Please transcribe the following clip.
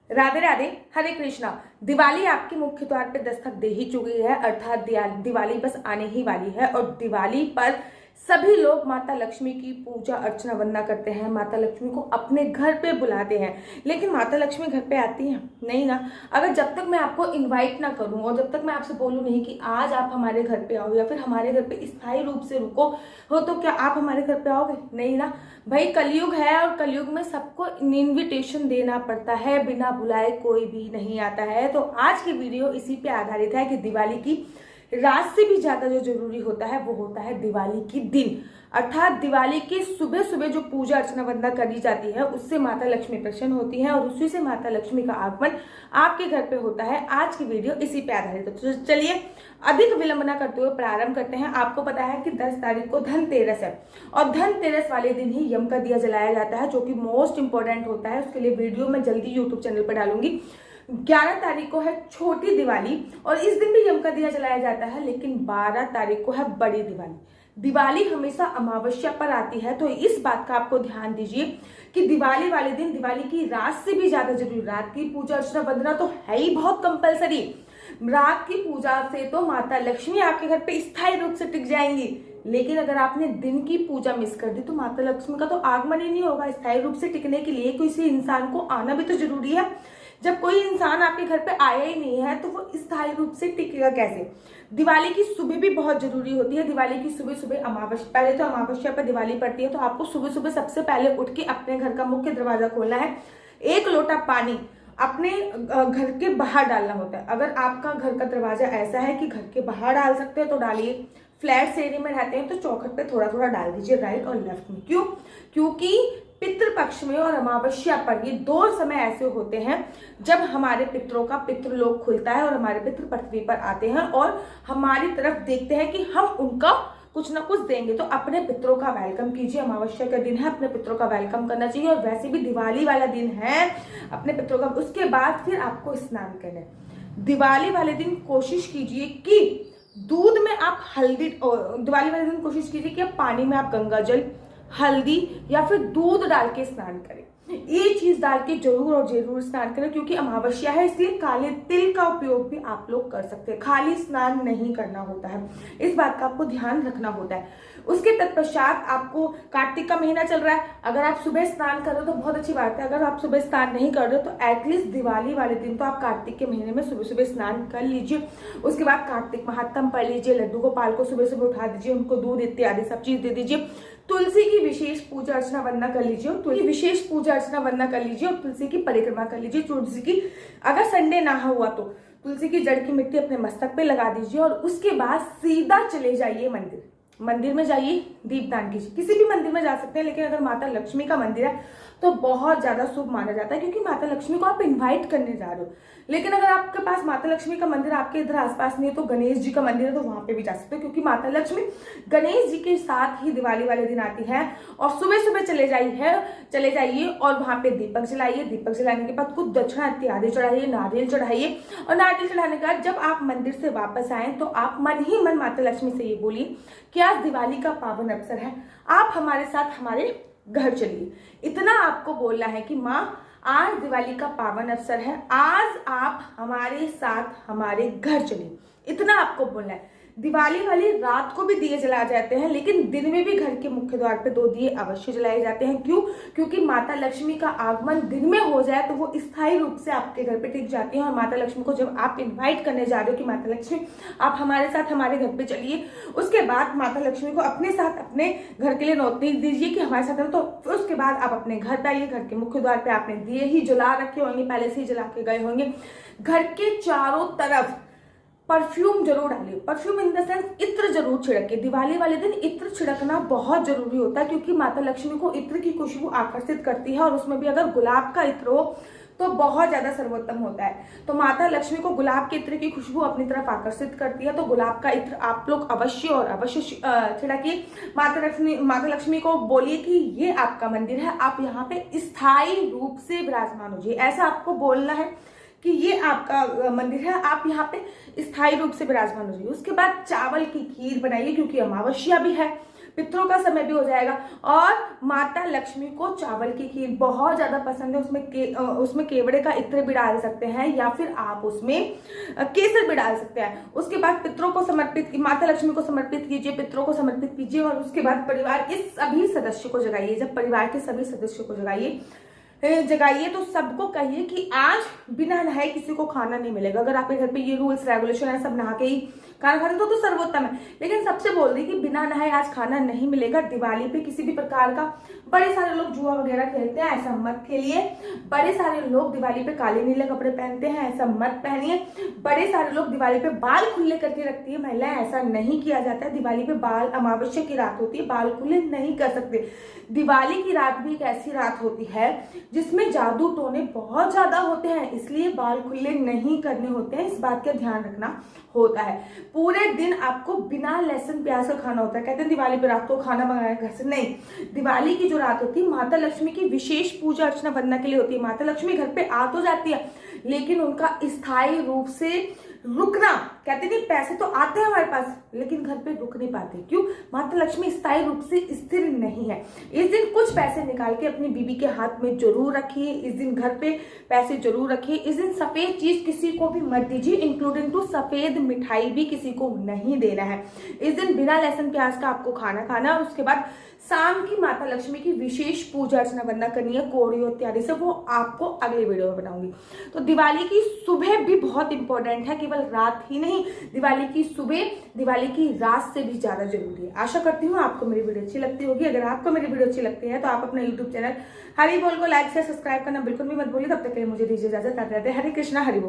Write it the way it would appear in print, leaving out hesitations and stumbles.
राधे राधे, हरे कृष्णा। दिवाली आपके मुख्य द्वार पे दस्तक दे ही चुकी है, अर्थात दिवाली बस आने ही वाली है। और दिवाली पर सभी लोग माता लक्ष्मी की पूजा अर्चना वंदना करते हैं, माता लक्ष्मी को अपने घर पे बुलाते हैं। लेकिन माता लक्ष्मी घर पे आती हैं नहीं ना। अगर जब तक मैं आपको इनवाइट ना करूं और जब तक मैं आपसे बोलूं नहीं कि आज आप हमारे घर पे आओ या फिर हमारे घर पे स्थायी रूप से रुको हो, तो क्या आप हमारे घर पे आओगे? नहीं ना भाई। कलयुग है और कलयुग में सबको इनविटेशन देना पड़ता है, बिना बुलाए कोई भी नहीं आता है। तो आज की वीडियो इसी पे आधारित है कि दिवाली की रात से भी ज्यादा जो जरूरी होता है वो होता है दिवाली की दिन, अर्थात दिवाली की सुबह सुबह जो पूजा अर्चना वंदना करी जाती है उससे माता लक्ष्मी प्रसन्न होती हैं और उसी से माता लक्ष्मी का आगमन आपके घर पे होता है। आज की वीडियो इसी पे आधारित है। तो चलिए अधिक विलंब न करते हुए प्रारंभ करते हैं। आपको पता है कि 10 तारीख को धनतेरस है और धनतेरस वाले दिन ही यम का दिया जलाया जाता है, जो कि मोस्ट इंपॉर्टेंट होता है। उसके लिए वीडियो मैं जल्दी यूट्यूब चैनल पर डालूंगी। 11 तारीख को है छोटी दिवाली और इस दिन भी यम का दिया जलाया जाता है, लेकिन 12 तारीख को है बड़ी दिवाली। दिवाली हमेशा अमावस्या पर आती है, तो इस बात का आपको ध्यान दीजिए कि दिवाली वाले दिन दिवाली की रात से भी ज्यादा जरूरी, रात की पूजा अर्चना वंदना तो है ही बहुत कंपलसरी। रात की पूजा से तो माता लक्ष्मी आपके घर पे स्थायी रूप से टिक जाएंगी, लेकिन अगर आपने दिन की पूजा मिस कर दी तो माता लक्ष्मी का तो आगमन ही नहीं होगा। स्थायी रूप से टिकने के लिए किसी इंसान को आना भी तो जरूरी है। जब कोई इंसान आपके घर पे आया ही नहीं है तो वो स्थायी रूप से टिकेगा कैसे? दिवाली की सुबह भी बहुत जरूरी होती है। दिवाली की सुबह सुबह अमावस्या, पहले तो अमावस्या पर दिवाली पड़ती है, तो आपको सुबह सुबह सबसे पहले उठ के अपने घर का मुख्य दरवाजा खोलना है। 1 लोटा पानी अपने घर के बाहर डालना होता है। अगर आपका घर का दरवाजा ऐसा है कि घर के बाहर डाल सकते हैं तो डालिए। फ्लैट एरिया में रहते हैं तो चौखट पे थोड़ा थोड़ा डाल दीजिए, राइट और लेफ्ट में। क्यों? क्योंकि पितृपक्ष में और अमावस्या पर ये 2 समय ऐसे होते हैं जब हमारे पितरों का पितृलोक खुलता है और हमारे पितृ पृथ्वी पर आते हैं और हमारी तरफ देखते हैं कि हम उनका कुछ ना कुछ देंगे। तो अपने पितरों का वेलकम कीजिए। अमावस्या का दिन है, अपने पितरों का वेलकम करना चाहिए। और वैसे भी दिवाली वाला दिन है अपने पितरों का। उसके बाद फिर आपको स्नान करना है। दिवाली वाले दिन कोशिश कीजिए कि दूध में आप हल्दी, दिवाली वाले दिन कोशिश कीजिए कि आप पानी में आप गंगा जल, हल्दी या फिर दूध डाल के स्नान करें। ये चीज डाल के जरूर और जरूर स्नान करें, क्योंकि अमावस्या है इसलिए काले तिल का उपयोग भी आप लोग कर सकते हैं। खाली स्नान नहीं करना होता है, इस बात का आपको ध्यान रखना होता है। उसके तत्पश्चात आपको कार्तिक का महीना चल रहा है। अगर आप सुबह स्नान कर रहे हो तो बहुत अच्छी बात है। अगर आप सुबह स्नान नहीं कर रहे हो तो एटलीस्ट दिवाली वाले दिन तो आप कार्तिक के महीने में सुबह सुबह स्नान कर लीजिए। उसके बाद कार्तिक महात्म पढ़ लीजिए, लड्डू गोपाल को सुबह सुबह उठा दीजिए, उनको दूध इत्यादि सब चीज दे दीजिए। तुलसी की विशेष पूजा अर्चना वंदना कर लीजिए, विशेष पूजा अर्चना वंदना कर लीजिए और तुलसी की परिक्रमा कर लीजिए। तुलसी की, अगर संडे ना हुआ तो तुलसी की जड़ की मिट्टी अपने मस्तक पे लगा दीजिए और उसके बाद सीधा चले जाइए मंदिर। मंदिर में जाइए, दीपदान कीजिए। किसी भी मंदिर में जा सकते हैं, लेकिन अगर माता लक्ष्मी का मंदिर है तो बहुत ज्यादा शुभ माना जाता है, क्योंकि माता लक्ष्मी को आप इनवाइट करने जा रहे हो। लेकिन अगर आपके पास माता लक्ष्मी का मंदिर आपके इधर आसपास नहीं है तो गणेश जी का मंदिर है, तो वहां पे भी जा सकते हो, क्योंकि माता लक्ष्मी गणेश जी के साथ ही दिवाली वाले दिन आती है। और सुबह सुबह चले जाइए और वहां पे दीपक जलाइए। दीपक जलाने के बाद कुछ दक्षिणा इत्यादि चढ़ाइए, नारियल चढ़ाइए। और नारियल चढ़ाने के बाद जब आप मंदिर से वापस आए तो आप मन ही मन माता लक्ष्मी से ये बोलिए कि आज दिवाली का पावन अवसर है, आप हमारे साथ हमारे घर चलिए। इतना आपको बोलना है कि माँ आज दिवाली का पावन अवसर है, आज आप हमारे साथ हमारे घर चलिए। इतना आपको बोलना है। दिवाली वाली रात को भी दिए जलाए जाते हैं, लेकिन दिन में भी घर के मुख्य द्वार पे 2 दिए अवश्य जलाए जाते हैं। क्यों? क्योंकि माता लक्ष्मी का आगमन दिन में हो जाए तो वो स्थायी रूप से आपके घर पे टिक जाती हैं। और माता लक्ष्मी को जब आप इनवाइट करने जा रहे हो कि माता लक्ष्मी आप हमारे साथ हमारे घर पे चलिए, उसके बाद माता लक्ष्मी को अपने साथ अपने घर के लिए नौकरी दीजिए कि हमारे साथ। तो उसके बाद आप अपने घर पे आइए। घर के मुख्य द्वार पे आपने दिए ही जला रखे होंगे, पहले से ही जला के गए होंगे। घर के चारों तरफ परफ्यूम जरूर डालिए। परफ्यूम इन द सेंस इत्र जरूर छिड़किए। दिवाली वाले दिन इत्र छिड़कना बहुत जरूरी होता है, क्योंकि माता लक्ष्मी को इत्र की खुशबू आकर्षित करती है और उसमें भी अगर गुलाब का इत्र हो तो बहुत ज्यादा सर्वोत्तम होता है। तो माता लक्ष्मी को गुलाब के इत्र की खुशबू अपनी तरफ आकर्षित करती है, तो गुलाब का इत्र आप लोग अवश्य और अवश्य छिड़किए। माता लक्ष्मी को बोलिए कि ये आपका मंदिर है, आप यहाँ पे स्थायी रूप से विराजमान हो जाइए। ऐसा आपको बोलना है कि ये आपका मंदिर है, आप यहाँ पे स्थायी रूप से विराजमान हो जाइए। उसके बाद चावल की खीर बनाइए, क्योंकि अमावस्या भी है। पितरों का समय भी हो जाएगा। और माता लक्ष्मी को चावल की खीर बहुत ज़्यादा पसंद है, उसमें केवड़े का इत्र भी डाल सकते हैं या फिर आप उसमें केसर भी डाल सकते हैं। उसके बाद पितरों को समर्पित, माता लक्ष्मी को समर्पित कीजिए, पितरों को समर्पित कीजिए और उसके बाद परिवार के सभी सदस्य को जगाइए। जब परिवार के सभी सदस्यों को जगाइए तो सबको कहिए कि आज बिना नहाए किसी को खाना नहीं मिलेगा। अगर आपके घर पे ये रूल्स रेगुलेशन है, सब नहा के ही खाना खाते तो सर्वोत्तम है, लेकिन सबसे बोल रही कि बिना नहाए आज खाना नहीं मिलेगा। दिवाली पे किसी भी प्रकार का, बड़े सारे लोग जुआ वगैरह खेलते हैं, ऐसा मत खेलिए। बड़े सारे लोग दिवाली पे काले नीले कपड़े पहनते हैं, ऐसा मत पहनिए। बड़े सारे लोग दिवाली पे बाल खुले करके रखती है महिलाएं, ऐसा नहीं किया जाता है। दिवाली पे बाल, अमावस्या की रात होती है, बाल खुले नहीं कर सकते। दिवाली की रात भी एक ऐसी रात होती है जिसमें जादू टोने बहुत ज्यादा होते हैं, इसलिए बाल खुले नहीं करने होते हैं, इस बात का ध्यान रखना होता है। पूरे दिन आपको बिना लहसुन प्याज का खाना होता है। कहते हैं दिवाली पे रात को खाना मंगाया घर से, नहीं। दिवाली की जो रात होती है माता लक्ष्मी की विशेष पूजा अर्चना वंदना के लिए होती है। माता लक्ष्मी घर पे आ तो जाती है, लेकिन उनका स्थायी रूप से रुकना, कहते नहीं पैसे तो आते हैं हमारे पास लेकिन घर पे रुक नहीं पाते। क्यों? माता लक्ष्मी स्थायी रूप से स्थिर नहीं है। इस दिन कुछ पैसे निकाल के अपनी बीबी के हाथ में जरूर रखिए, इस दिन घर पे पैसे जरूर रखिए। इस दिन सफेद चीज किसी को भी मत दीजिए, इंक्लूडिंग टू सफेद मिठाई भी किसी को नहीं देना है। इस दिन बिना लहसुन प्याज का आपको खाना खाना और उसके बाद शाम की माता लक्ष्मी की विशेष पूजा अर्चना वंदना करनी है कोड़ियों इत्यादि से, वो आपको अगले वीडियो में बनाऊंगी। तो दिवाली की सुबह भी बहुत इंपॉर्टेंट है, केवल रात ही नहीं, दिवाली की सुबह दिवाली की रात से भी ज्यादा जरूरी है। आशा करती हूँ आपको मेरी वीडियो अच्छी लगती होगी। अगर आपको मेरी वीडियो अच्छी लगती है तो आप अपना यूट्यूब चैनल हरि बोल को लाइक से सब्सक्राइब करना बिल्कुल भी मत भूलिए। तब तक के लिए मुझे दीजिए इजाजत। हरे कृष्णा, हरि बोल।